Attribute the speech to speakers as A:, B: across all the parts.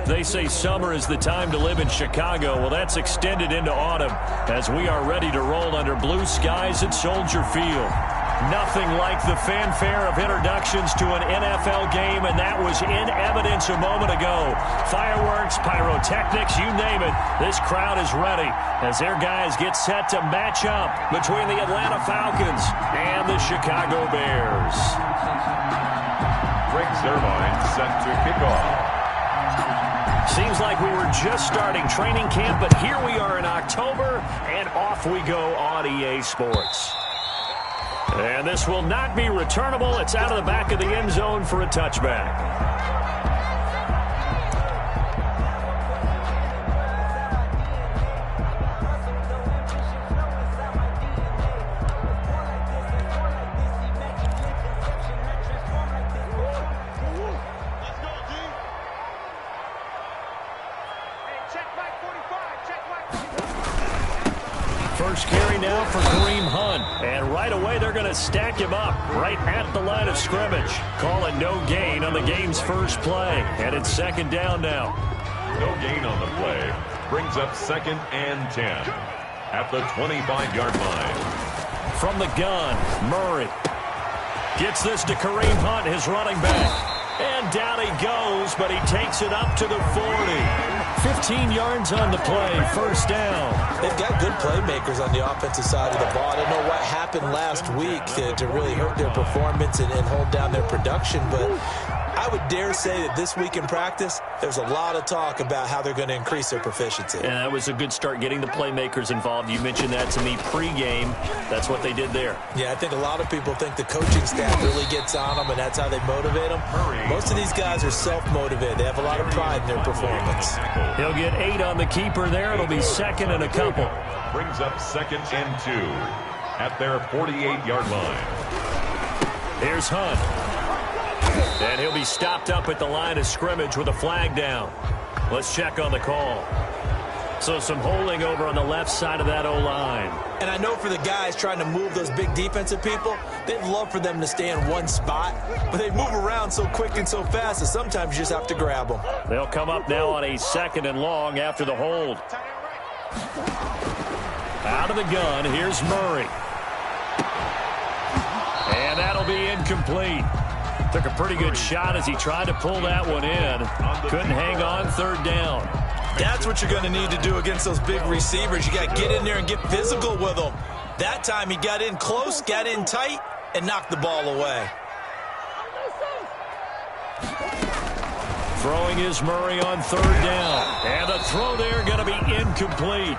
A: They say summer is the time to live in Chicago. Well, that's extended into autumn as we are ready to roll under blue skies at Soldier Field. Nothing like the fanfare of introductions to an NFL game, and that was in evidence a moment ago. Fireworks, pyrotechnics, you name it. This crowd is ready as their guys get set to match up between the Atlanta Falcons and the Chicago Bears.
B: Greg Zerline set to kick off.
A: Seems like we were just starting training camp, but here we are in October, and off we go on EA Sports. And this will not be returnable. It's out of the back of the end zone for a touchback. First carry now for Kareem Hunt. And right away, they're going to stack him up right at the line of scrimmage. Call it no gain on the game's first play. And it's second down now.
B: No gain on the play. Brings up 2nd and 10 at the 25-yard line.
A: From the gun, Murray gets this to Kareem Hunt, his running back. And down he goes, but he takes it up to the 40. 15 yards on the play, first down.
C: They've got good playmakers on the offensive side of the ball. I don't know what happened last week to really hurt their performance and hold down their production, but I would dare say that this week in practice, there's a lot of talk about how they're going to increase their proficiency.
A: And that was a good start getting the playmakers involved. You mentioned that to me pregame. That's what they did there.
C: Yeah, I think a lot of people think the coaching staff really gets on them, and that's how they motivate them. Most of these guys are self-motivated. They have a lot of pride in their performance.
A: He'll get 8 on the keeper there. It'll be second and a couple.
B: Brings up 2nd and 2 at their 48-yard line.
A: Here's Hunt. And he'll be stopped up at the line of scrimmage with a flag down. Let's check on the call. So some holding over on the left side of that O-line.
C: And I know for the guys trying to move those big defensive people, they'd love for them to stay in one spot, but they move around so quick and so fast that sometimes you just have to grab them.
A: They'll come up now on a 2nd and long after the hold. Out of the gun, here's Murray. And that'll be incomplete. Took a pretty good shot as he tried to pull that one in. Couldn't hang on, 3rd down.
C: That's what you're going to need to do against those big receivers. You got to get in there and get physical with them. That time he got in close, got in tight, and knocked the ball away.
A: Throwing is Murray on 3rd down. And the throw there going to be incomplete.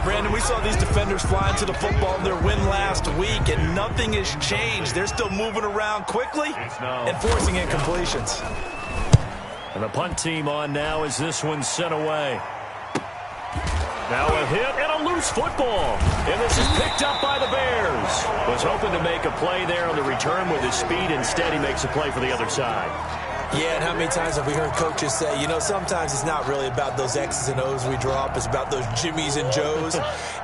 C: Brandon, we saw these defenders flying to the football in their win last week, and nothing has changed. They're still moving around quickly and forcing incompletions.
A: And the punt team on now as this one's sent away. Now a hit and a loose football. And this is picked up by the Bears. Was hoping to make a play there on the return with his speed. Instead, he makes a play for the other side.
C: Yeah, and how many times have we heard coaches say, you know, sometimes it's not really about those X's and O's we draw up. It's about those Jimmies and Joes.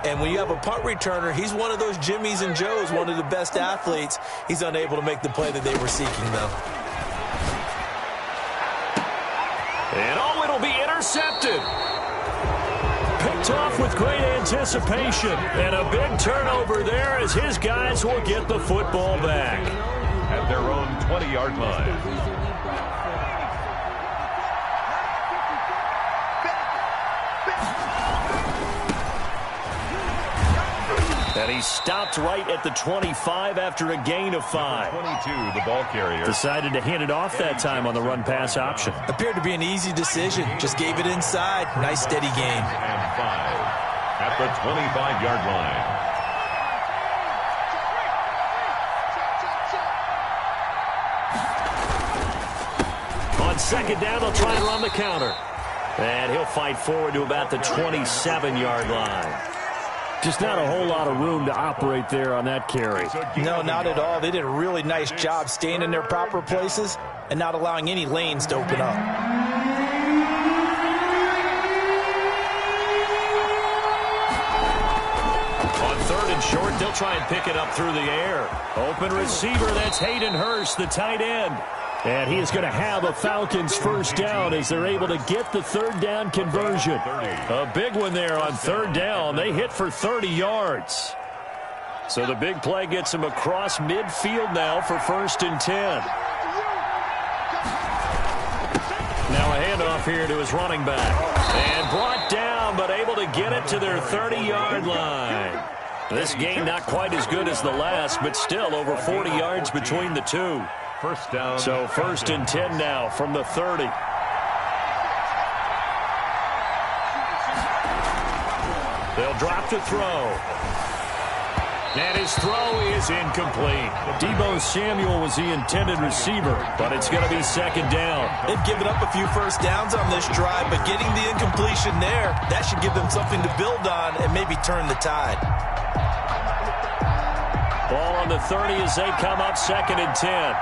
C: And when you have a punt returner, he's one of those Jimmies and Joes, one of the best athletes. He's unable to make the play that they were seeking, though.
A: And oh, it'll be intercepted. Picked off with great anticipation. And a big turnover there as his guys will get the football back.
B: At their own 20-yard line.
A: And he stopped right at the 25 after a gain of 5.
B: 22, the ball carrier.
A: Decided to hand it off that time on the run-pass option.
C: Appeared to be an easy decision. Just gave it inside. Nice, steady gain.
B: And 5 at the 25-yard line.
A: On 2nd down, they'll try and run the counter. And he'll fight forward to about the 27-yard line. Just not a whole lot of room to operate there on that carry.
C: No, not at all. They did a really nice job staying in their proper places and not allowing any lanes to open up.
A: On 3rd and short, they'll try and pick it up through the air. Open receiver, that's Hayden Hurst, the tight end. And he is going to have a Falcons first down as they're able to get the third down conversion. A big one there on third down. They hit for 30 yards. So the big play gets him across midfield now for 1st and 10. Now a handoff here to his running back. And brought down, but able to get it to their 30-yard line. This game not quite as good as the last, but still over 40 yards between the two.
B: First down.
A: So 1st and 10 now from the 30. They'll drop to throw. And his throw is incomplete. Deebo Samuel was the intended receiver, but it's going to be 2nd down.
C: They've given up a few first downs on this drive, but getting the incompletion there, that should give them something to build on and maybe turn the tide.
A: Ball on the 30 as they come up 2nd and 10.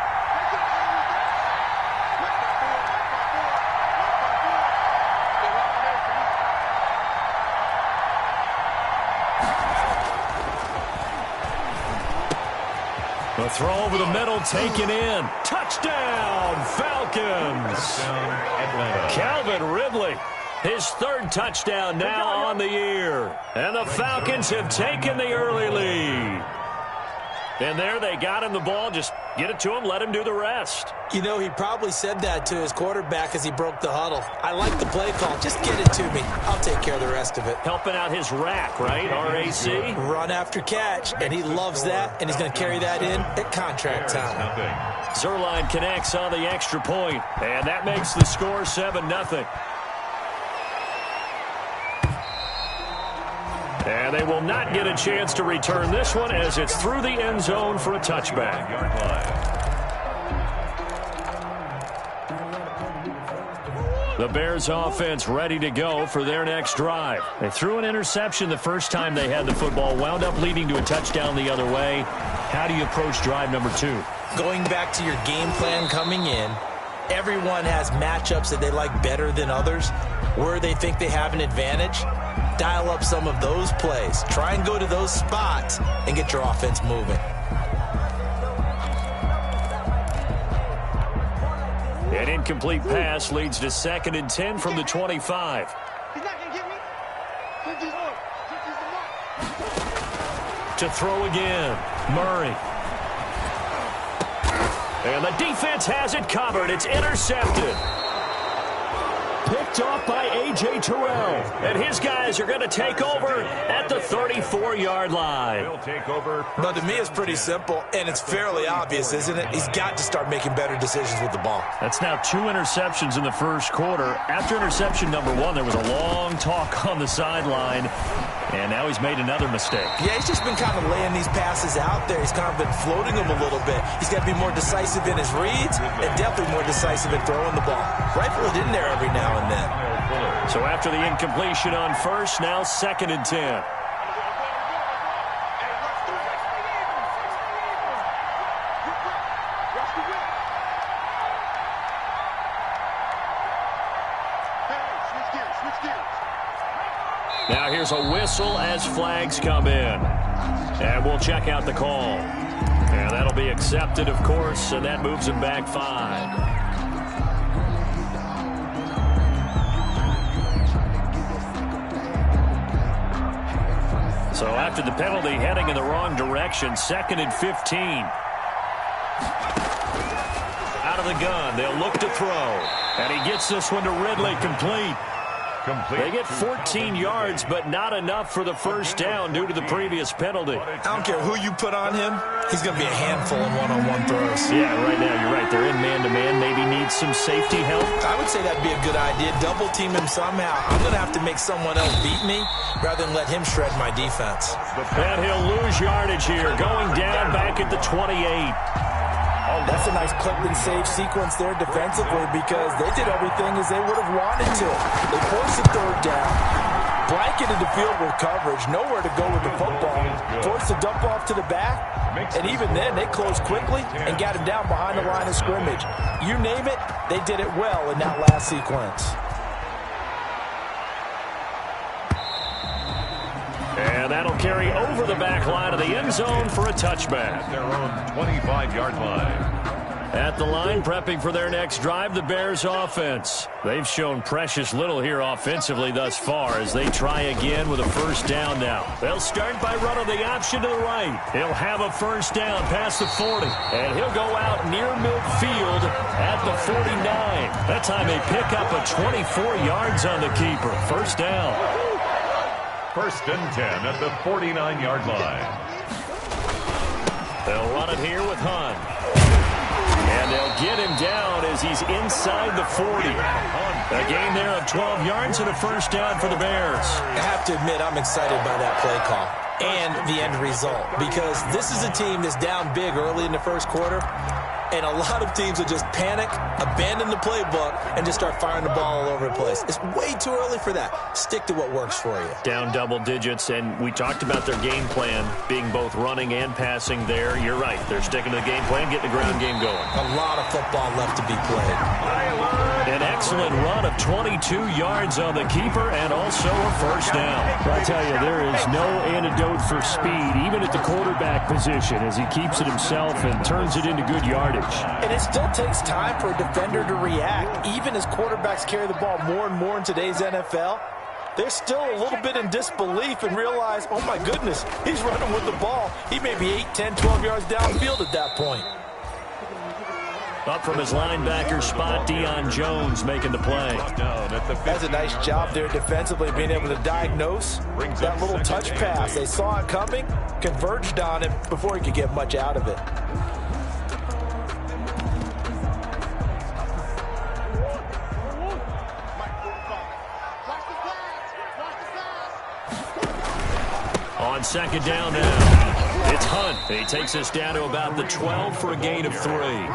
A: The throw over the middle, taken in. Touchdown, Falcons.
B: Touchdown, Atlanta.
A: Calvin Ridley, his 3rd touchdown now on the year. And the Falcons have taken the early lead. And there they got him the ball. Just get it to him, let him do the rest.
C: You know, he probably said that to his quarterback as he broke the huddle. I like the play call. Just get it to me. I'll take care of the rest of it.
A: Helping out his rack, right? R-A-C?
C: Run after catch, and he loves that, and he's going to carry that in at contract time.
A: Zerline connects on the extra point, and that makes the score 7-0. And they will not get a chance to return this one as it's through the end zone for a touchback. The Bears offense ready to go for their next drive. They threw an interception the first time they had the football, wound up leading to a touchdown the other way. How do you approach drive number 2?
C: Going back to your game plan coming in, everyone has matchups that they like better than others, where they think they have an advantage. Dial up some of those plays. Try and go to those spots and get your offense moving.
A: An incomplete pass leads to 2nd and 10 from the 25.
D: He's not going to get me.
A: To throw again, Murray. And the defense has it covered. It's intercepted. Picked off by A.J. Terrell. And his guys are going to take over at the 34-yard line.
B: They'll take over.
C: But to me, it's pretty simple, and it's fairly obvious, isn't it? He's got to start making better decisions with the ball.
A: That's now 2 interceptions in the first quarter. After interception number 1, there was a long talk on the sideline, and now he's made another mistake.
C: Yeah, he's just been kind of laying these passes out there. He's kind of been floating them a little bit. He's got to be more decisive in his reads and definitely more decisive in throwing the ball. Rifle it in there every now and then.
A: So after the incompletion on first, now 2nd and 10. Now here's a whistle as flags come in. And we'll check out the call. And that'll be accepted, of course, and that moves him back 5. So after the penalty, heading in the wrong direction, 2nd and 15. Out of the gun, they'll look to throw. And he gets this one to Ridley, complete. They get 14 yards, but not enough for the first down due to the previous penalty.
C: I don't care who you put on him. He's going to be a handful in one-on-one throws.
A: Yeah, right now, you're right. They're in man-to-man. Maybe needs some safety help.
C: I would say that'd be a good idea. Double team him somehow. I'm going to have to make someone else beat me rather than let him shred my defense.
A: And he'll lose yardage here, going down back at the 28.
C: That's a nice clip and save sequence there defensively because they did everything as they would have wanted to. They forced the third down, blanketed the field with coverage, nowhere to go with the football, forced the dump off to the back, and even then they closed quickly and got him down behind the line of scrimmage. You name it, they did it well in that last sequence.
A: And that'll carry over the back line of the end zone for a touchback.
B: Their own 25-yard line.
A: At the line, prepping for their next drive, the Bears offense. They've shown precious little here offensively thus far as they try again with a first down now. They'll start by running the option to the right. He'll have a first down past the 40, and he'll go out near midfield at the 49. That time they pick up a 24 yards on the keeper. First down.
B: First and 10 at the 49-yard line.
A: They'll run it here with Hunt. And they'll get him down as he's inside the 40. A gain there of 12 yards and a first down for the Bears.
C: I have to admit, I'm excited by that play call and the end result, because this is a team that's down big early in the first quarter, and a lot of teams will just panic, abandon the playbook, and just start firing the ball all over the place. It's way too early for that. Stick to what works for you.
A: Down double digits, and we talked about their game plan being both running and passing there. You're right. They're sticking to the game plan, getting the ground game going.
C: A lot of football left to be played.
A: An excellent run of 22 yards on the keeper and also a first down.
D: I tell you, there is no antidote for speed, even at the quarterback position, as he keeps it himself and turns it into good yardage.
C: And it still takes time for a defender to react. Even as quarterbacks carry the ball more and more in today's NFL, they're still a little bit in disbelief and realize, oh my goodness, he's running with the ball. He may be 8, 10, 12 yards downfield at that point.
A: Up from his linebacker spot, Deion Jones making the play.
C: That's a nice job there defensively, being able to diagnose that little touch pass. They saw it coming, converged on it before he could get much out of it.
A: On second down now, it's Hunt. He takes us down to about the 12 for a gain of 3.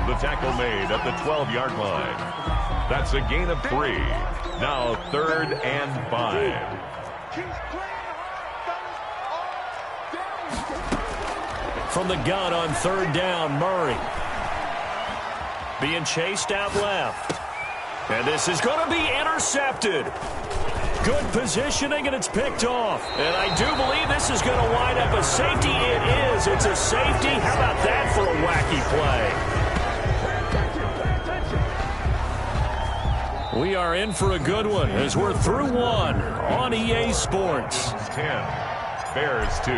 B: The tackle made at the 12-yard line. That's a gain of 3. Now 3rd and 5.
A: From the gun on 3rd down, Murray. Being chased out left. And this is going to be intercepted. Good positioning, and it's picked off. And I do believe this is going to wind up a safety. It is. It's a safety. How about that for a wacky play? We are in for a good one as we're through one on EA Sports.
B: 10, Bears 2.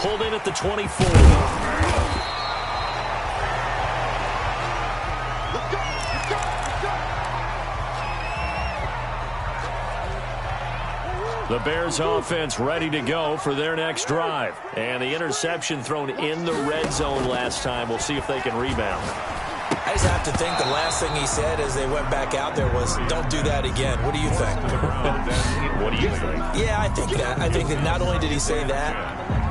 A: Pulled in at the 24. The Bears offense ready to go for their next drive. And the interception thrown in the red zone last time. We'll see if they can rebound.
C: I just have to think the last thing he said as they went back out there was, don't do that again. What do you think?
A: What do you think?
C: Yeah, I think that. I think that not only did he say that,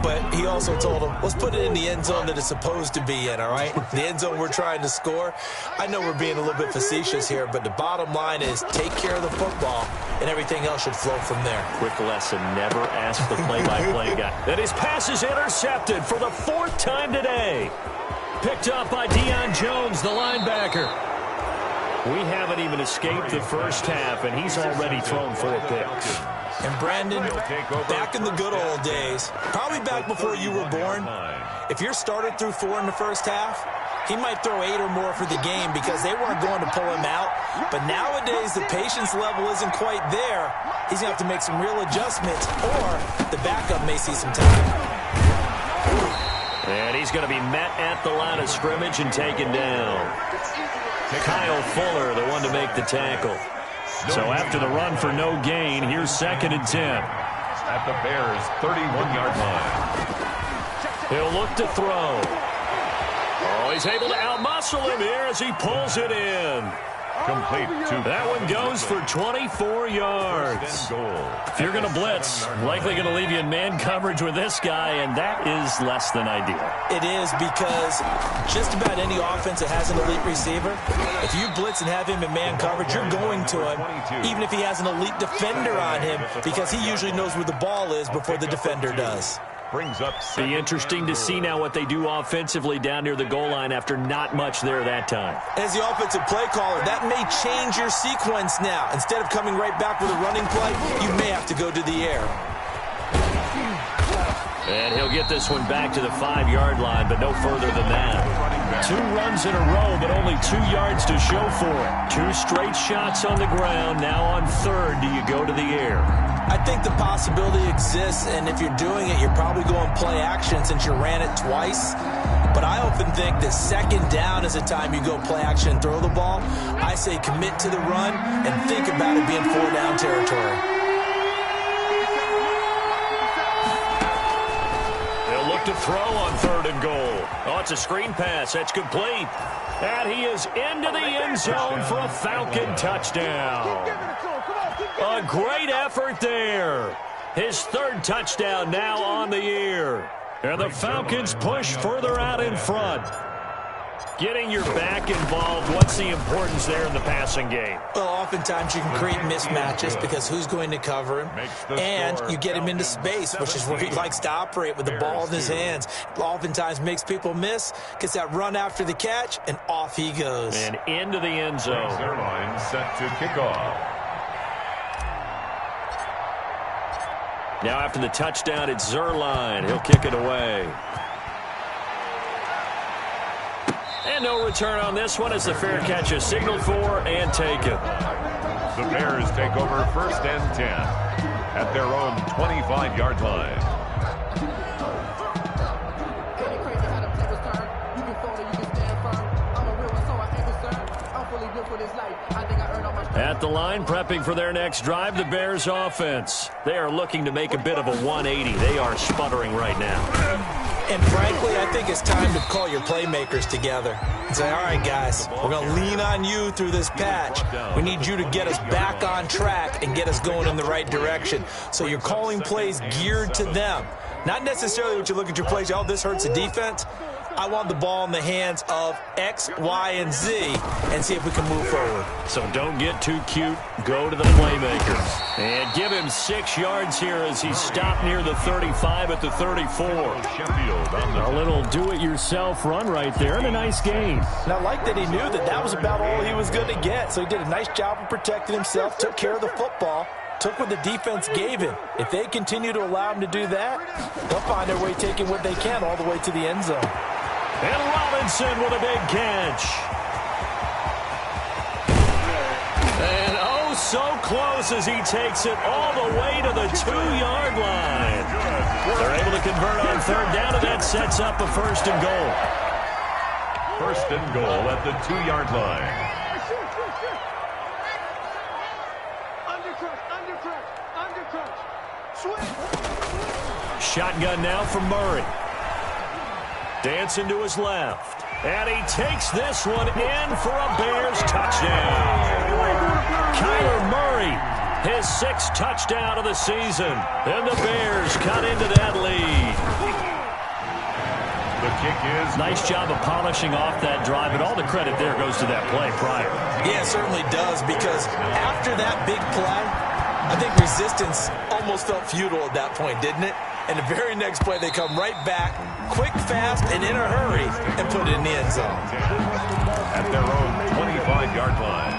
C: but he also told him, let's put it in the end zone that it's supposed to be in, all right? The end zone we're trying to score. I know we're being a little bit facetious here, but the bottom line is take care of the football, and everything else should flow from there.
A: Quick lesson, never ask the play-by-play guy. And his pass is intercepted for the 4th time today. Picked up by Deion Jones, the linebacker. We haven't even escaped the first half, and he's already thrown 4 picks.
C: And Brandon, back in the good old days, probably back before you were born, if your starter threw 4 in the first half, he might throw 8 or more for the game because they weren't going to pull him out. But nowadays, the patience level isn't quite there. He's going to have to make some real adjustments, or the backup may see some time.
A: And he's going to be met at the line of scrimmage and taken down. Kyle Fuller, the one to make the tackle. So after the run for no gain, here's 2nd and 10.
B: At the Bears' 31-yard line.
A: He'll look to throw. Oh, he's able to outmuscle him here as he pulls it in.
B: Complete to
A: that one goes for 24 yards. If you're going to blitz, likely going to leave you in man coverage with this guy, and that is less than ideal.
C: It is, because just about any offense that has an elite receiver, if you blitz and have him in man coverage, you're going to him, even if he has an elite defender on him, because he usually knows where the ball is before the defender does.
B: Brings up.
A: Be interesting to see now what they do offensively down near the goal line after not much there that time.
C: As the offensive play caller, that may change your sequence now. Instead of coming right back with a running play, you may have to go to the air.
A: And he'll get this one back to the 5-yard line, but no further than that. 2 runs in a row, but only 2 yards to show for it. 2 straight shots on the ground. Now on 3rd, do you go to the air?
C: I think the possibility exists, and if you're doing it, you're probably going play action since you ran it twice. But I often think that 2nd down is the time you go play action and throw the ball. I say commit to the run and think about it being 4-down territory.
A: To throw on 3rd and goal. Oh, it's a screen pass. That's complete. And he is into the end zone for a Falcon touchdown. A great effort there. His 3rd touchdown now on the year. And the Falcons push further out in front. Getting your back involved, what's the importance there in the passing game?
C: Well, oftentimes you can create mismatches because who's going to cover him? And you get him into space, which is where he likes to operate with the ball in his hands. Oftentimes makes people miss, gets that run after the catch, and off he goes.
A: And into the end zone.
B: Zerline set to kick off.
A: Now after the touchdown, it's Zerline. He'll kick it away. And no return on this one as the fair catch is signaled for and taken.
B: The Bears take over 1st and 10 at their own 25-yard line.
A: At the line, prepping for their next drive, the Bears offense. They are looking to make a bit of a 180. They are sputtering right now.
C: And frankly, I think it's time to call your playmakers together and say, all right, guys, we're going to lean on you through this patch. We need you to get us back on track and get us going in the right direction. So you're calling plays geared to them. Not necessarily what you look at your plays, oh, this hurts the defense. I want the ball in the hands of X, Y, and Z and see if we can move forward.
A: So don't get too cute. Go to the playmakers. And give him 6 yards here as he's stopped near the 35 at the 34.
D: A little do-it-yourself run right there and a nice gain.
C: And I like that he knew that that was about all he was going to get. So he did a nice job of protecting himself, took care of the football, took what the defense gave him. If they continue to allow him to do that, they'll find their way taking what they can all the way to the end zone.
A: And Robinson with a big catch. And oh, so close as he takes it all the way to the 2-yard line. They're able to convert on 3rd down, and that sets up a 1st and goal.
B: 1st and goal at the 2-yard line.
A: Shotgun now from Murray. Dancing to his left. And he takes this one in for a Bears touchdown. Kyler Murray, his 6th touchdown of the season. And the Bears cut into that lead.
B: The kick is...
A: Nice job of polishing off that drive, and all the credit there goes to that play prior.
C: Yeah, it certainly does, because after that big play, I think resistance almost felt futile at that point, didn't it? And the very next play, they come right back, quick, fast, and in a hurry, and put it in the end zone.
B: At their own 25-yard line.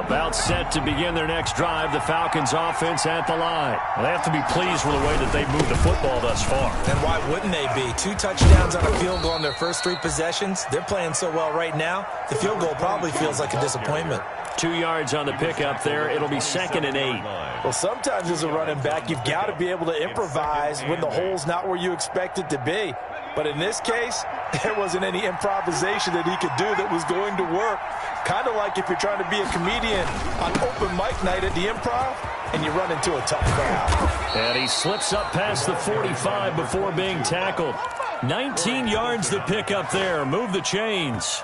A: About set to begin their next drive, the Falcons offense at the line. Well, they have to be pleased with the way that they've moved the football thus far.
C: And why wouldn't they be? 2 touchdowns on a field goal in their first 3 possessions. They're playing so well right now, the field goal probably feels like a disappointment.
A: 2 yards on the pickup there. It'll be 2nd and 8.
C: Well, sometimes as a running back, you've got to be able to improvise when the hole's not where you expect it to be. But in this case, there wasn't any improvisation that he could do that was going to work. Kind of like if you're trying to be a comedian on open mic night at the Improv and you run into a tough crowd.
A: And he slips up past the 45 before being tackled. 19 yards to pick up there. Move the chains.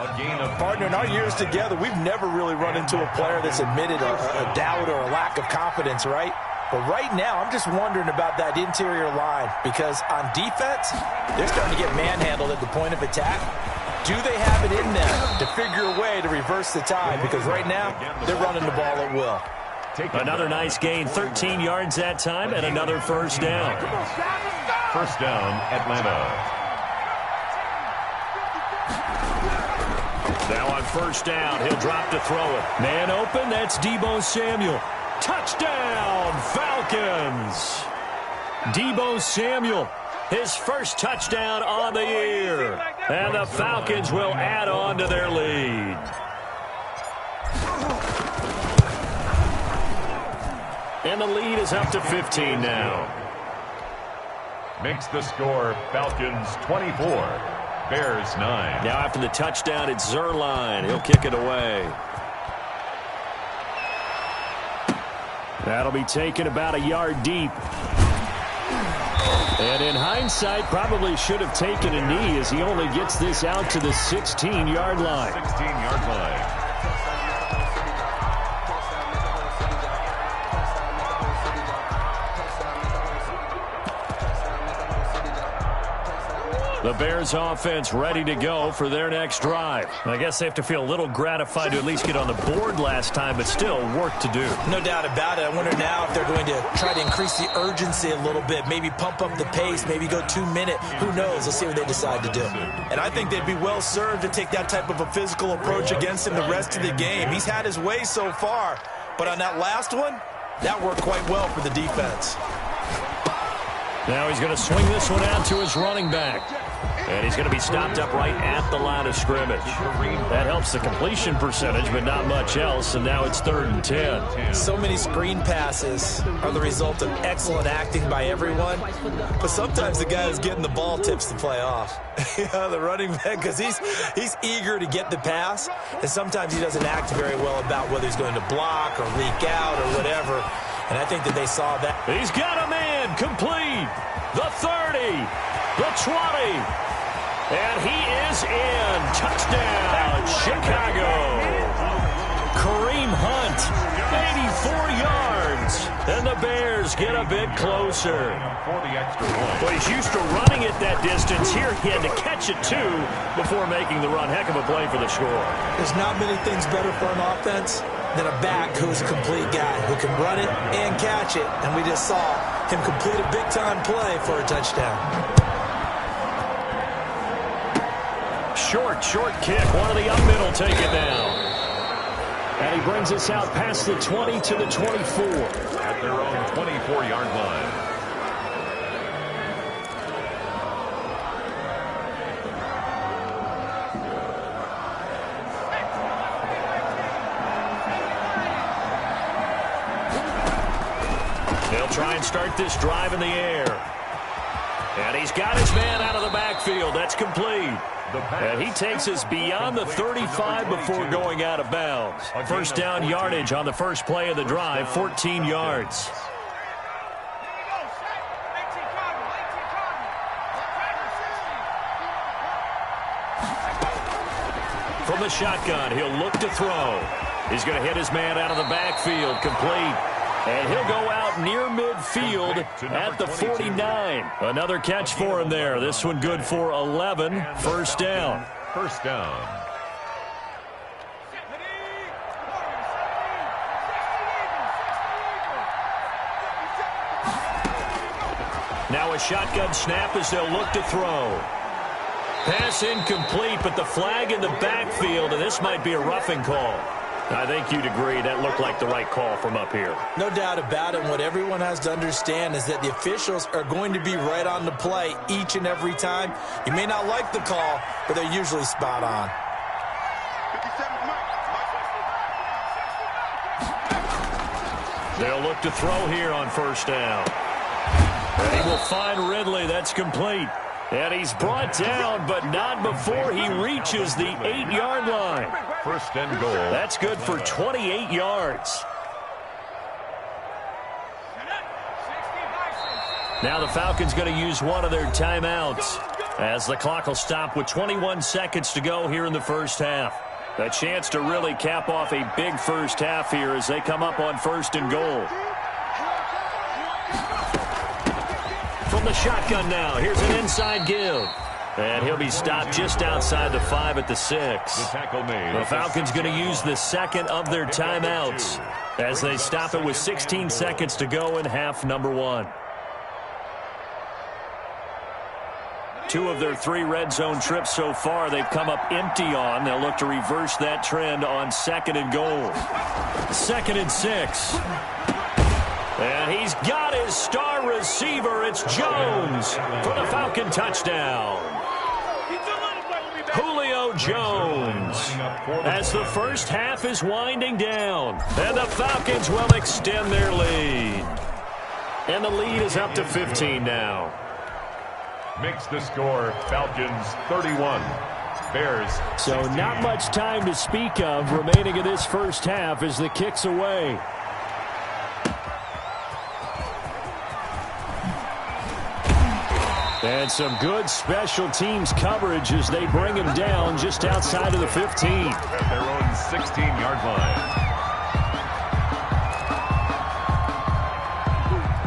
C: Partner, in our years together, we've never really run into a player that's admitted a doubt or a lack of confidence, right? But right now, I'm just wondering about that interior line because on defense, they're starting to get manhandled at the point of attack. Do they have it in them to figure a way to reverse the tide? Because right now, they're running the ball at will.
A: Another nice gain, 13 yards that time, and another 1st down.
B: 1st down, Atlanta.
A: Now on first down, he'll drop to throw it. Man open, that's Deebo Samuel. Touchdown, Falcons! Deebo Samuel, his first touchdown on the year. And the Falcons will add on to their lead. And the lead is up to 15 now.
B: Makes the score Falcons 24, Bears 9.
A: Now after the touchdown, it's Zerline. He'll kick it away.
D: That'll be taken about a yard deep. And in hindsight, probably should have taken a knee as he only gets this out to the 16-yard line.
B: 16-yard line.
A: The Bears offense ready to go for their next drive. I guess they have to feel a little gratified to at least get on the board last time, but still work to do.
C: No doubt about it. I wonder now if they're going to try to increase the urgency a little bit, maybe pump up the pace, maybe go 2-minute. Who knows? Let's see what they decide to do.
E: And I think they'd be well served to take that type of a physical approach against him the rest of the game. He's had his way so far, but on that last one, that worked quite well for the defense.
A: Now he's going to swing this one out to his running back. And he's going to be stopped up right at the line of scrimmage. That helps the completion percentage, but not much else, and now it's 3rd and 10.
C: So many screen passes are the result of excellent acting by everyone, but sometimes the guy who's getting the ball tips the play off. The running back, because he's eager to get the pass, and sometimes he doesn't act very well about whether he's going to block or leak out or whatever, and I think that they saw that.
A: He's got a man complete. The 30, the 20. And he is in. Touchdown, Chicago. Kareem Hunt, 84 yards. And the Bears get a bit closer.
B: For the extra point.
A: Well, he's used to running it that distance. Here he had to catch it, too, before making the run. Heck of a play for the score.
C: There's not many things better for an offense than a back who's a complete guy who can run it and catch it. And we just saw him complete a big-time play for a touchdown.
A: Short kick. One of the up middle take it down.
D: And he brings us out past the 20 to the 24.
B: At their own 24-yard line.
A: They'll try and start this drive in the air. And he's got his man out of the backfield. That's complete. And he takes us beyond the 35 before going out of bounds. First down yardage on the first play of the drive, 14 yards. From the shotgun, he'll look to throw. He's going to hit his man out of the backfield, complete. And he'll go out near midfield at the 49. Another catch for him there. This one good for 11. First down.
B: First down.
A: Now a shotgun snap as they'll look to throw. Pass incomplete, but the flag in the backfield, and this might be a roughing call. I think you'd agree that looked like the right call from up here.
C: No doubt about it. What everyone has to understand is that the officials are going to be right on the play each and every time. You may not like the call, but they're usually spot on.
A: They'll look to throw here on first down. And he will find Ridley. That's complete. And he's brought down, but not before he reaches the 8-yard line.
B: First and goal.
A: That's good for 28 yards. Now the Falcons going to use one of their timeouts as the clock will stop with 21 seconds to go here in the first half. A chance to really cap off a big first half here as they come up on first and goal. From the shotgun now, here's an inside give. And he'll be stopped just outside the 5 at the 6.
B: The tackle made.
A: The Falcons going to use the second of their timeouts as they stop it with 16 seconds to go in half number 1. 2 of their 3 red zone trips so far, they've come up empty on. They'll look to reverse that trend on 2nd and goal. 2nd and 6. And he's got his star receiver. It's Jones for the Falcon touchdown. Julio Jones as the first half is winding down. And the Falcons will extend their lead. And the lead is up to 15 now.
B: Makes the score Falcons 31. Bears.
D: So not much time to speak of remaining in this first half as the kick's away. And some good special teams coverage as they bring him down just outside of the 15.
B: At their own 16-yard line.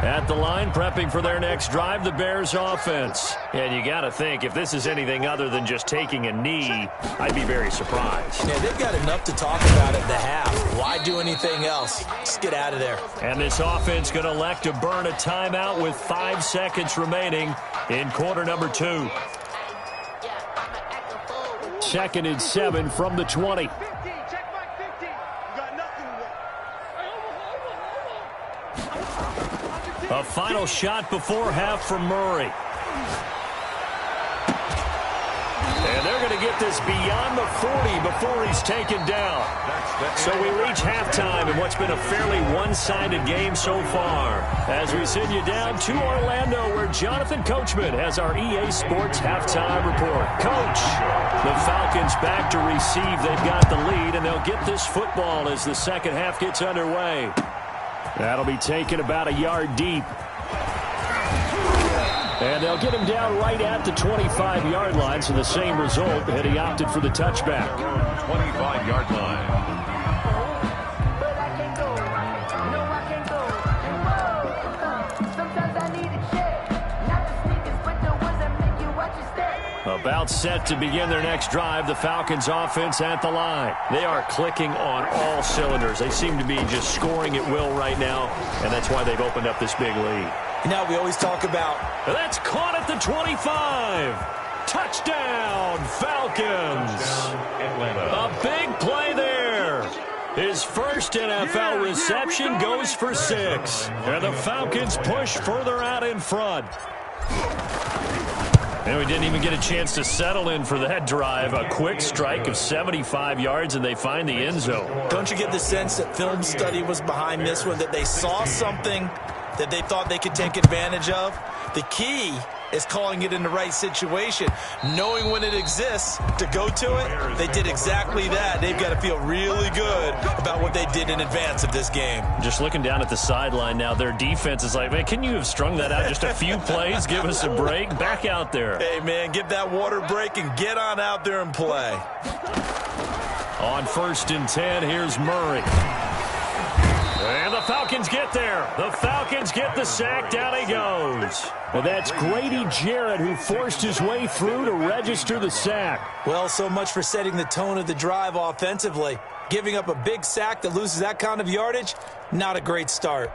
A: At the line, prepping for their next drive, the Bears offense. And you got to think, if this is anything other than just taking a knee, I'd be very surprised.
E: Yeah, they've got enough to talk about at the half. Why do anything else? Just get out of there.
A: And this offense going to elect to burn a timeout with 5 seconds remaining in quarter number 2.
D: 2nd and 7 from the 20.
A: A final shot before half from Murray. And they're going to get this beyond the 40 before he's taken down. So we reach halftime in what's been a fairly one-sided game so far. As we send you down to Orlando, where Jonathan Coachman has our EA Sports halftime report. Coach, the Falcons back to receive. They've got the lead, and they'll get this football as the second half gets underway.
D: That'll be taken about a yard deep. And they'll get him down right at the 25-yard line, so the same result, had he opted for the touchback.
B: 25-yard line.
A: About set to begin their next drive, the Falcons offense at the line. They are clicking on all cylinders. They seem to be just scoring at will right now, and that's why they've opened up this big lead.
E: Now we always talk about...
A: That's caught at the 25. Touchdown, Falcons. A big play there. His first NFL reception goes for 6. And the Falcons push further out in front. And we didn't even get a chance to settle in for that drive. A quick strike of 75 yards, and they find the end zone.
E: Don't you get the sense that film study was behind this one, that they saw something that they thought they could take advantage of? The key is calling it in the right situation, knowing when it exists to go to it. They did exactly that. They've got to feel really good about what they did in advance of this game.
A: Just looking down at the sideline now, their defense is like, man, can you have strung that out just a few plays? Give us a break. Back out there.
E: Hey, man, give that water break and get on out there and play.
A: On 1st and 10, here's Murray. And the Falcons get there. The Falcons get the sack. Down he goes.
D: Well, that's Grady Jarrett who forced his way through to register the sack.
E: Well, so much for setting the tone of the drive offensively. Giving up a big sack that loses that kind of yardage, not a great start.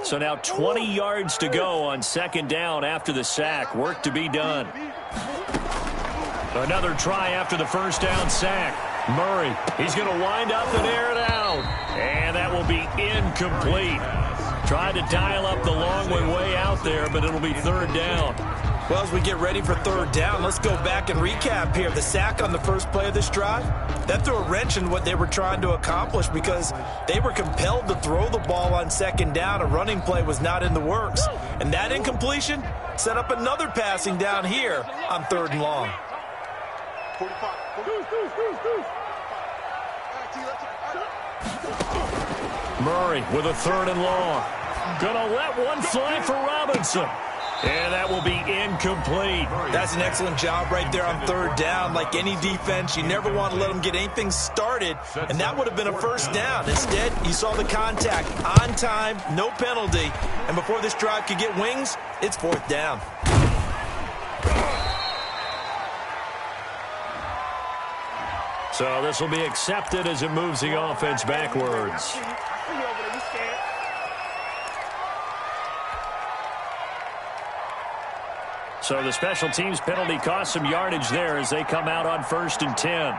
A: So now 20 yards to go on 2nd down after the sack. Work to be done. Another try after the 1st down sack. Murray, he's going to wind up and air it out. And that will be incomplete. Tried to dial up the long way out there, but it'll be 3rd down.
E: Well, as we get ready for 3rd down, let's go back and recap here. The sack on the first play of this drive, that threw a wrench in what they were trying to accomplish because they were compelled to throw the ball on 2nd down. A running play was not in the works. And that incompletion set up another passing down here on 3rd and long.
A: Murray with a 3rd and long. Gonna let one fly for Robinson. And that will be incomplete.
E: That's an excellent job right there on 3rd down. Like any defense, you never want to let them get anything started, and that would have been a 1st down. Instead, you saw the contact on time, no penalty, and before this drive could get wings, it's 4th down.
A: So this will be accepted as it moves the offense backwards. So the special teams penalty cost some yardage there as they come out on 1st and 10.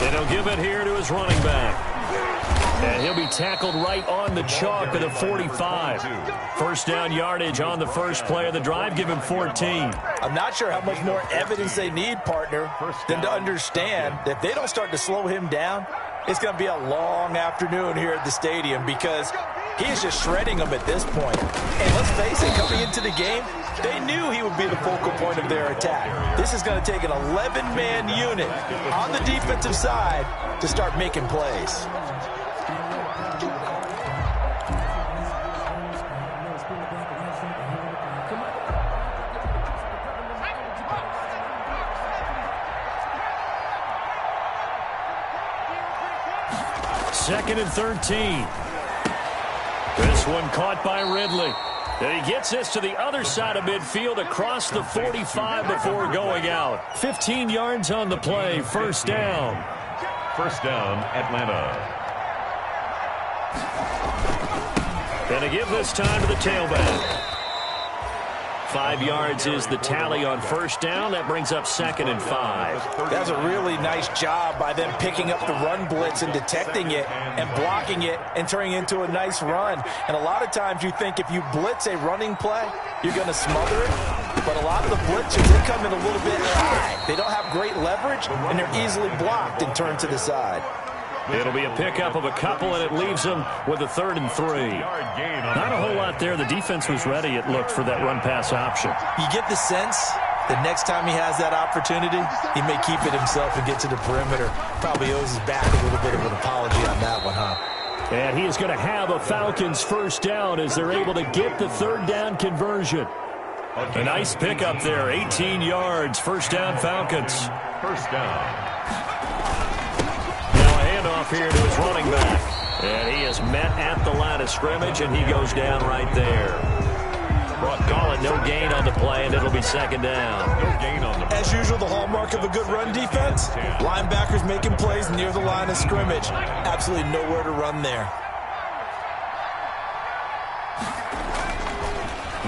A: And he'll give it here to his running back. And he'll be tackled right on the chalk of the 45. First down yardage on the first play of the drive. Give him 14.
E: I'm not sure how much more evidence they need, partner, than to understand that if they don't start to slow him down, it's going to be a long afternoon here at the stadium because he is just shredding them at this point. And let's face it, coming into the game, they knew he would be the focal point of their attack. This is going to take an 11-man unit on the defensive side to start making plays.
A: Second and 13. This one caught by Ridley. And he gets this to the other side of midfield across the 45 before going out. 15 yards on the play. First down.
B: First down, Atlanta.
A: Going to give this time to the tailback. 5 yards is the tally on first down. That brings up 2nd and 5.
E: That's a really nice job by them picking up the run blitz and detecting it and blocking it and turning it into a nice run. And a lot of times you think if you blitz a running play, you're going to smother it. But a lot of the blitzers, they come in a little bit high. They don't have great leverage, and they're easily blocked and turned to the side.
A: It'll be a pickup of a couple, and it leaves them with a 3rd and 3. Not a whole lot there. The defense was ready, it looked, for that run-pass option.
E: You get the sense that next time he has that opportunity, he may keep it himself and get to the perimeter. Probably owes his back a little bit of an apology on that one, huh?
A: And he is going to have a Falcons first down as they're able to get the 3rd down conversion. A nice pickup there, 18 yards, first down Falcons.
B: First down.
A: Off here to his running back. And he is met at the line of scrimmage, and he goes down right there. Call it no gain on the play, and it'll be 2nd down.
B: No gain on the play.
E: As usual, the hallmark of a good run defense, linebackers making plays near the line of scrimmage. Absolutely nowhere to run there.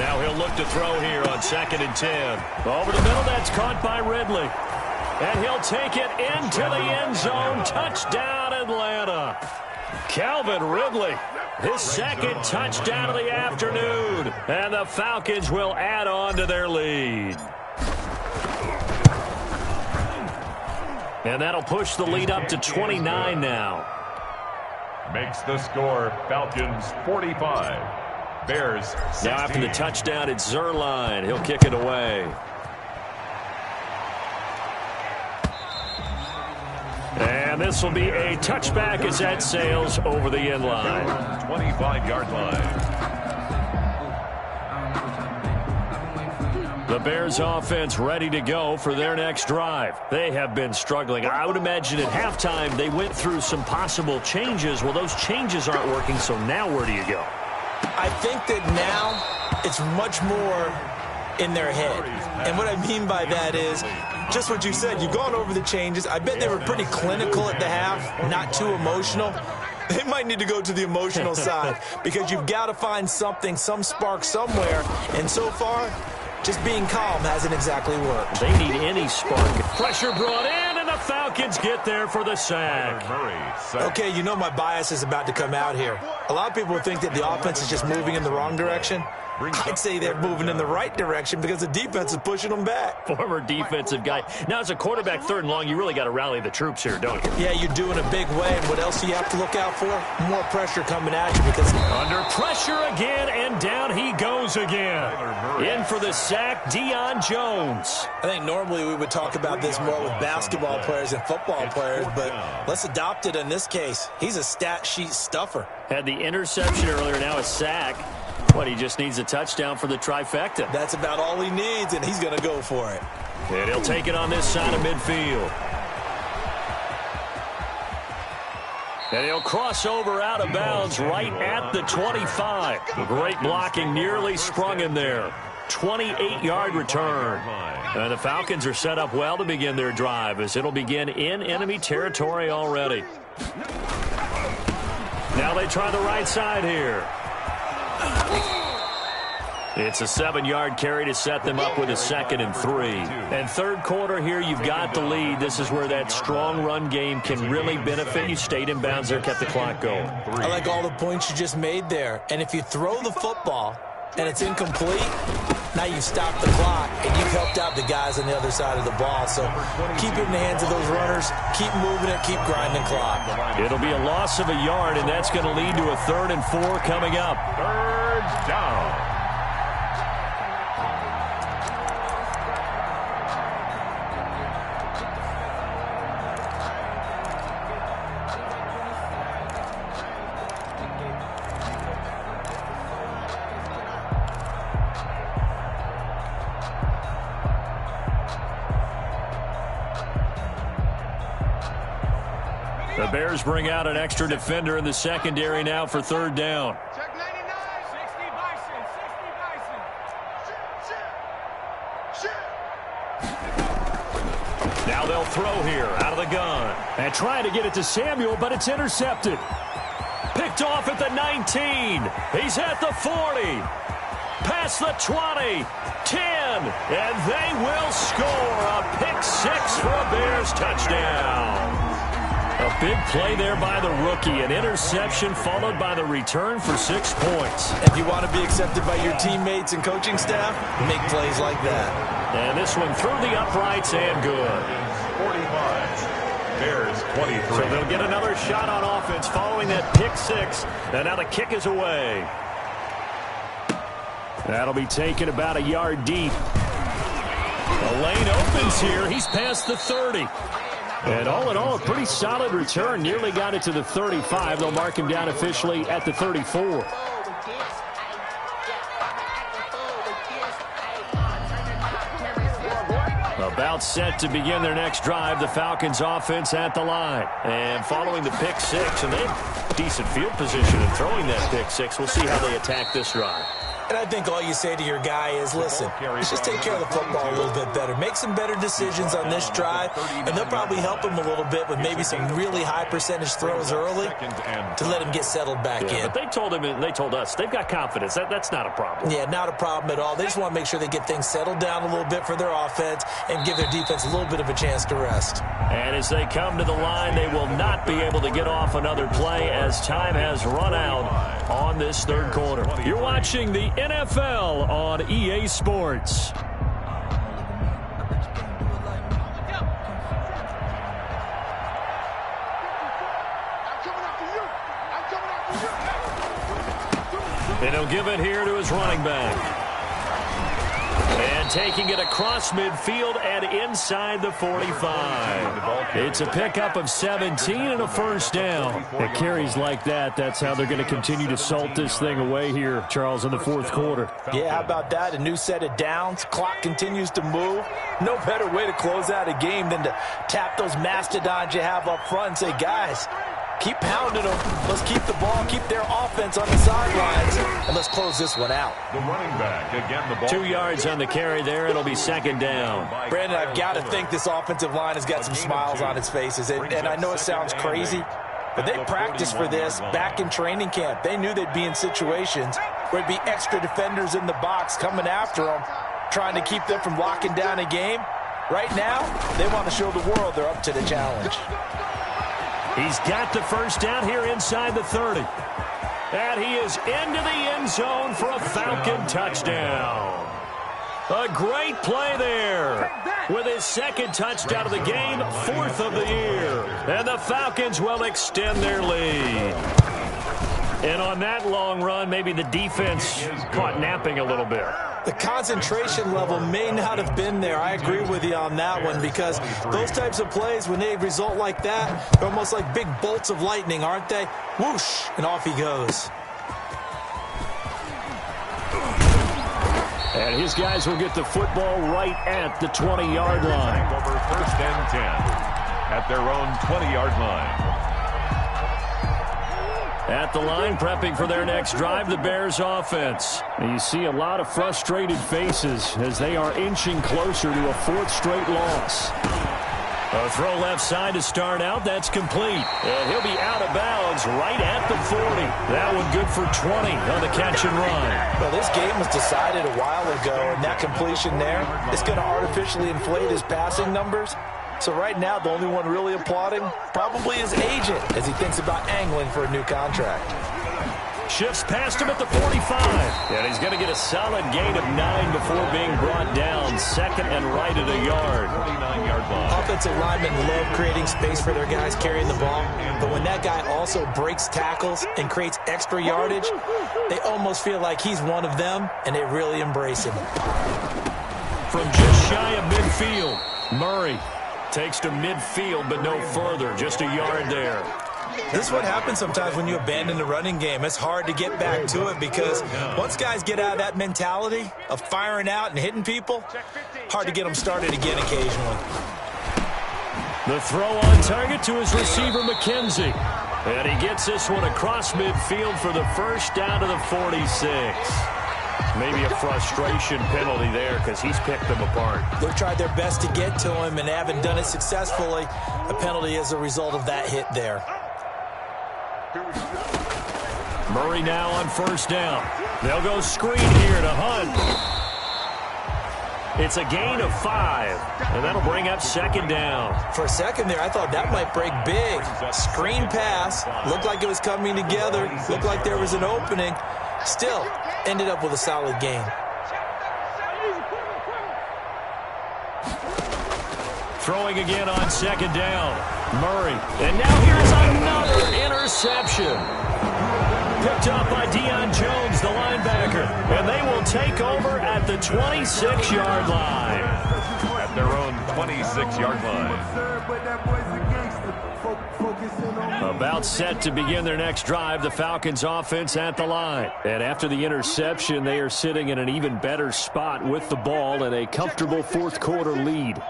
A: Now he'll look to throw here on 2nd and 10. Over the middle, that's caught by Ridley. And he'll take it into the end zone. Touchdown, Atlanta. Calvin Ridley, his 2nd touchdown of the afternoon. And the Falcons will add on to their lead. And that'll push the lead up to 29 now.
B: Makes the score Falcons 45. Bears 16.
A: Now after the touchdown, it's Zerline. He'll kick it away. And this will be a touchback as that sails over the end line.
B: 25-yard line.
A: The Bears offense ready to go for their next drive. They have been struggling. I would imagine at halftime they went through some possible changes. Well, those changes aren't working, so now where do you go?
E: I think that now it's much more in their head. And what I mean by that is just what you said. You've gone over the changes. I bet they were pretty clinical at the half, not too emotional. They might need to go to the emotional side because you've got to find something, some spark somewhere. And so far, just being calm hasn't exactly worked.
A: They need any spark. Pressure brought in, and the Falcons get there for the sack.
E: Okay, you know my bias is about to come out here. A lot of people think that the offense is just moving in the wrong direction. I'd say they're moving in the right direction because the defense is pushing them back.
A: Former defensive guy. Now, as a quarterback 3rd and long, you really got to rally the troops here, don't you?
E: Yeah, you're doing a big way. And what else do you have to look out for? More pressure coming at you because...
A: Under pressure again, and down he goes again. In for the sack, Deion Jones.
E: I think normally we would talk about this more with basketball players and football players, but let's adopt it in this case. He's a stat sheet stuffer.
A: Had the interception earlier, now a sack. What, he just needs a touchdown for the trifecta.
E: That's about all he needs, and he's going to go for it.
A: And he'll take it on this side of midfield. And he'll cross over out of bounds right at the 25. Great blocking, nearly sprung him there. 28-yard return. And the Falcons are set up well to begin their drive as it'll begin in enemy territory already. Now they try the right side here. It's a 7-yard carry to set them up with a 2nd and 3. And third quarter here, you've got the lead. This is where that strong run game can really benefit. You stayed in bounds there, kept the clock going.
E: I like all the points you just made there. And if you throw the football and it's incomplete, now you've stopped the clock and you've helped out the guys on the other side of the ball. So keep it in the hands of those runners. Keep moving it. Keep grinding clock.
A: It'll be a loss of a yard, and that's going to lead to a 3rd and 4 coming up.
B: 3rd down.
A: The Bears bring out an extra defender in the secondary now for 3rd down.
F: Check 99. 60 Bison. 60 Bison.
A: Now they'll throw here out of the gun.
D: And trying to get it to Samuel, but it's intercepted.
A: Picked off at the 19. He's at the 40. Past the 20. 10. And they will score a pick 6 for a Bears touchdown. A big play there by the rookie. An interception followed by the return for 6 points.
E: If you want to be accepted by your teammates and coaching staff, make plays like that.
A: And this one through the uprights and good.
B: 45. Bears 23.
A: So they'll get another shot on offense following that pick 6. And now the kick is away.
D: That'll be taken about a yard deep.
A: The lane opens here. He's past the 30.
D: And all in all, a pretty solid return. Nearly got it to the 35. They'll mark him down officially at the 34.
A: About set to begin their next drive, the Falcons offense at the line. And following the pick 6, and they have decent field position in throwing that pick 6. We'll see how they attack this drive.
E: And I think all you say to your guy is, listen, let's just take care of the football a little bit better. Make some better decisions on this drive, and they'll probably help him a little bit with maybe some really high percentage throws early to let him get settled back in.
A: But they told him, and they told us, they've got confidence. That's not a problem.
E: Yeah, not a problem at all. They just want to make sure they get things settled down a little bit for their offense and give their defense a little bit of a chance to rest.
A: And as they come to the line, they will not be able to get off another play as time has run out on this third quarter. You're watching the NFL on EA Sports. And he'll give it here to his running back. And taking it across midfield and inside the 45. It's a pickup of 17 and a first down.
D: It carries like that. That's how they're going to continue to salt this thing away here, Charles, in the fourth quarter.
E: Yeah, how about that? A new set of downs. Clock continues to move. No better way to close out a game than to tap those mastodons you have up front and say, guys, keep pounding them. Let's keep the ball, keep their offense on the sidelines, and let's close this one out.
B: The running back, again, the ball.
A: 2 yards on the carry there. It'll be second down.
E: Brandon, I've got to think this offensive line has got some smiles on its faces. And I know it sounds crazy, but they practiced for this back in training camp. They knew they'd be in situations where it'd be extra defenders in the box coming after them, trying to keep them from locking down a game. Right now, they want to show the world they're up to the challenge.
A: He's got the first down here inside the 30. And he is into the end zone for a Falcon touchdown. A great play there. With his second touchdown of the game, 4th of the year. And the Falcons will extend their lead. And on that long run, maybe the defense caught napping a little bit.
E: The concentration level may not have been there. I agree with you on that one, because those types of plays, when they result like that, they're almost like big bolts of lightning, aren't they? Whoosh, and off he goes.
D: And his guys will get the football right at the 20-yard line.
B: Over 1st and 10 at their own 20-yard line.
A: At the line, prepping for their next drive, the Bears offense.
D: And you see a lot of frustrated faces as they are inching closer to a 4th straight loss.
A: A throw left side to start out. That's complete. And he'll be out of bounds right at the 40. That one good for 20 on the catch and run.
E: Well, this game was decided a while ago, and that completion there is going to artificially inflate his passing numbers. So right now, the only one really applauding probably his agent as he thinks about angling for a new contract.
A: Shifts past him at the 45. And he's going to get a solid gain of 9 before being brought down. Second and right at a yard.
B: 49-yard line.
E: Offensive linemen love creating space for their guys carrying the ball. But when that guy also breaks tackles and creates extra yardage, they almost feel like he's one of them, and they really embrace him.
A: From just shy of midfield, Murray takes to midfield, but no further. Just a yard there.
E: This is what happens sometimes when you abandon the running game. It's hard to get back to it because once guys get out of that mentality of firing out and hitting people, hard to get them started again occasionally.
A: The throw on target to his receiver, McKenzie. And he gets this one across midfield for the first down to the 46. Maybe a frustration penalty there because he's picked them apart.
E: They've tried their best to get to him and haven't done it successfully. A penalty as a result of that hit there.
A: Murray now on first down. They'll go screen here to Hunt. It's a gain of 5, and that'll bring up second down.
E: For a second there, I thought that might break big. Screen pass. Looked like it was coming together. Looked like there was an opening. Still, ended up with a solid gain.
A: Throwing again on second down. Murray. And now here's another interception. Picked up by Deion Jones, the linebacker. And they will take over at the 26-yard line.
B: At their own 26-yard line.
A: About set to begin their next drive, the Falcons offense at the line. And after the interception, they are sitting in an even better spot with the ball and a comfortable fourth quarter lead.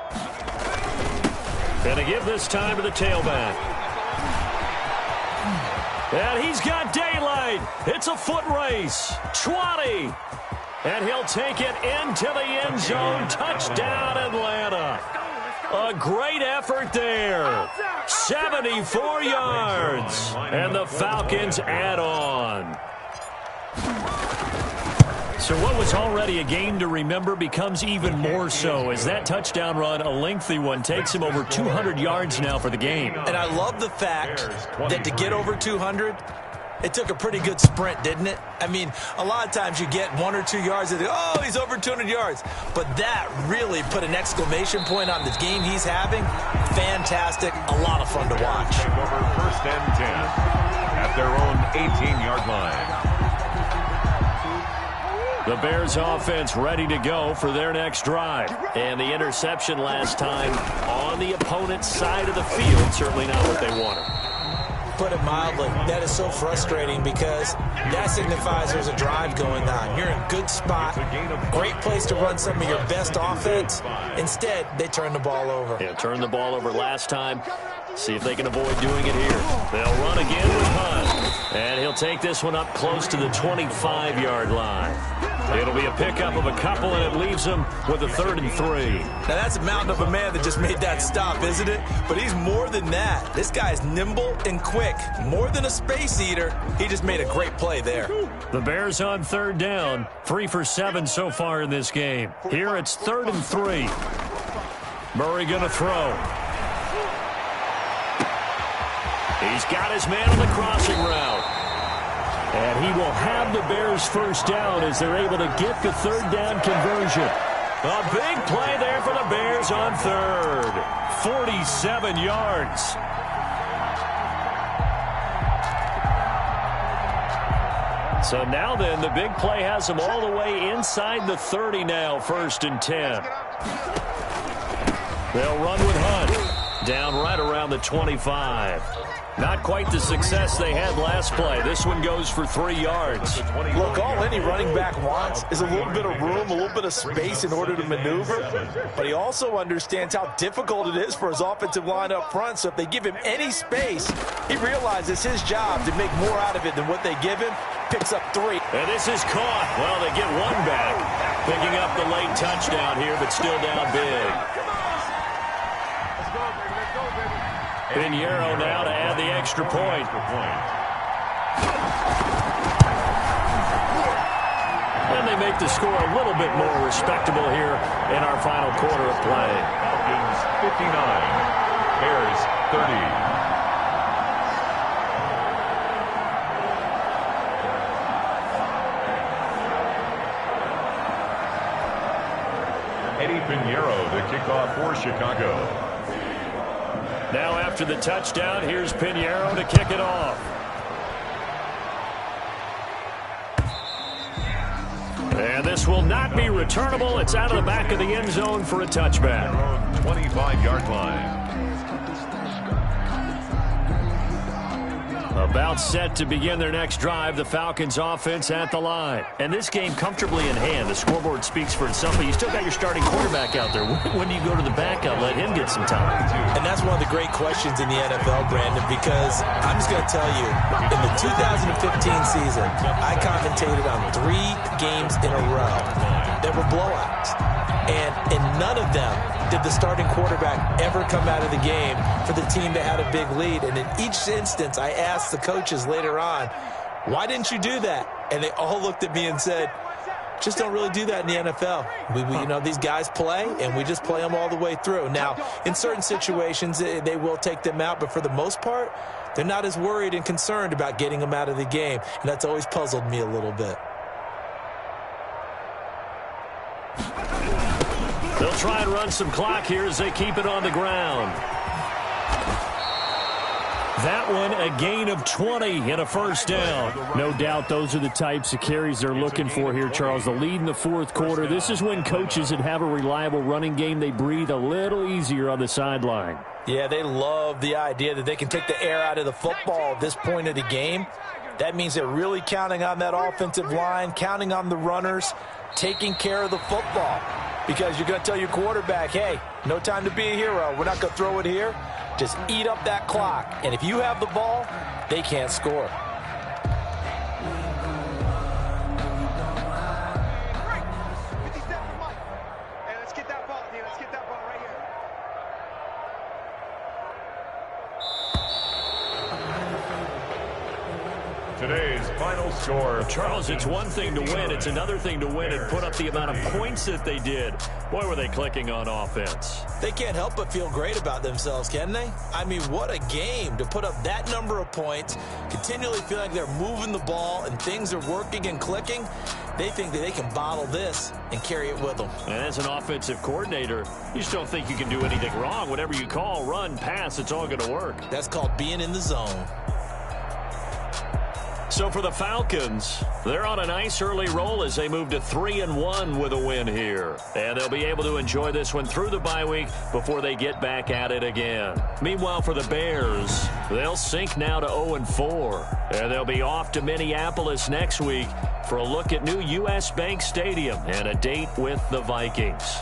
A: And to give this time to the tailback. And he's got daylight. It's a foot race. 20. And he'll take it into the end zone. Touchdown, Atlanta. A great effort there. 74 yards. And the Falcons add on. So what was already a game to remember becomes even more so as that touchdown run, a lengthy one, takes him over 200 yards now for the game.
E: And I love the fact that to get over 200, it took a pretty good sprint, didn't it? I mean, a lot of times you get 1 or 2 yards and oh, he's over 200 yards. But that really put an exclamation point on the game he's having. Fantastic. A lot of fun to watch.
B: Over first and 10 at their own 18-yard line.
A: The Bears offense ready to go for their next drive. And the interception last time on the opponent's side of the field. Certainly not what they wanted.
E: Put it mildly, that is so frustrating because that signifies there's a drive going on. You're in a good spot, great place to run some of your best offense. Instead, they turn the ball over.
A: Yeah, turned the ball over last time. See if they can avoid doing it here. They'll run again with Hunt. And he'll take this one up close to the 25-yard line. It'll be a pickup of a couple, and it leaves him with a 3rd and 3.
E: Now, that's a mountain of a man that just made that stop, isn't it? But he's more than that. This guy's nimble and quick. More than a space eater. He just made a great play there.
A: The Bears on 3rd down. 3 for 7 so far in this game. Here it's 3rd and 3. Murray going to throw. He's got his man on the crossing route. And he will have the Bears first down as they're able to get the 3rd down conversion. A big play there for the Bears on 3rd. 47 yards. So now then, the big play has them all the way inside the 30 now, 1st and 10. They'll run with Hunt. Down right around the 25. Not quite the success they had last play. This one goes for 3 yards.
E: Look, all any running back wants is a little bit of room, a little bit of space in order to maneuver. But he also understands how difficult it is for his offensive line up front. So if they give him any space, he realizes his job to make more out of it than what they give him. Picks up 3.
A: And this is caught. Well, they get one back. Picking up the late touchdown here, but still down big. Pinheiro now to add the extra point. And they make the score a little bit more respectable here in our final quarter of play.
B: Falcons 59, Bears 30. Pinheiro to kick off for Chicago.
A: Now after the touchdown, here's Pinheiro to kick it off. And this will not be returnable. It's out of the back of the end zone for a touchback.
B: 25-yard line.
A: About set to begin their next drive, the Falcons offense at the line. And this game comfortably in hand. The scoreboard speaks for itself, but you still got your starting quarterback out there. When do you go to the backup? Let him get some time.
E: And that's one of the great questions in the NFL, Brandon, because I'm just going to tell you, in the 2015 season, I commentated on 3 games in a row that were blowouts. And in none of them did the starting quarterback ever come out of the game for the team that had a big lead. And in each instance, I asked the coaches later on, why didn't you do that? And they all looked at me and said, just don't really do that in the NFL. You know, these guys play, and we just play them all the way through. Now, in certain situations, they will take them out, but for the most part, they're not as worried and concerned about getting them out of the game. And that's always puzzled me a little bit.
A: They'll try and run some clock here as they keep it on the ground. That one, a gain of 20 and a first down.
D: No doubt those are the types of carries they're looking for here, Charles. The lead in the fourth quarter. This is when coaches that have a reliable running game, they breathe a little easier on the sideline.
E: Yeah, they love the idea that they can take the air out of the football at this point of the game. That means they're really counting on that offensive line, counting on the runners, taking care of the football. Because you're going to tell your quarterback, hey, no time to be a hero. We're not going to throw it here. Just eat up that clock. And if you have the ball, they can't score.
F: Let's get that ball, dude. Let's get that ball right here.
B: Today's final score.
A: Charles, it's one thing to win. It's another thing to win and put up the amount of points that they did. Boy, were they clicking on offense.
E: They can't help but feel great about themselves, can they? I mean, what a game to put up that number of points, continually feel like they're moving the ball and things are working and clicking. They think that they can bottle this and carry it with them.
A: And as an offensive coordinator, you just don't think you can do anything wrong. Whatever you call, run, pass, it's all going to work.
E: That's called being in the zone.
A: So for the Falcons, they're on a nice early roll as they move to 3-1 with a win here. And they'll be able to enjoy this one through the bye week before they get back at it again. Meanwhile, for the Bears, they'll sink now to 0-4. And they'll be off to Minneapolis next week for a look at new U.S. Bank Stadium and a date with the Vikings.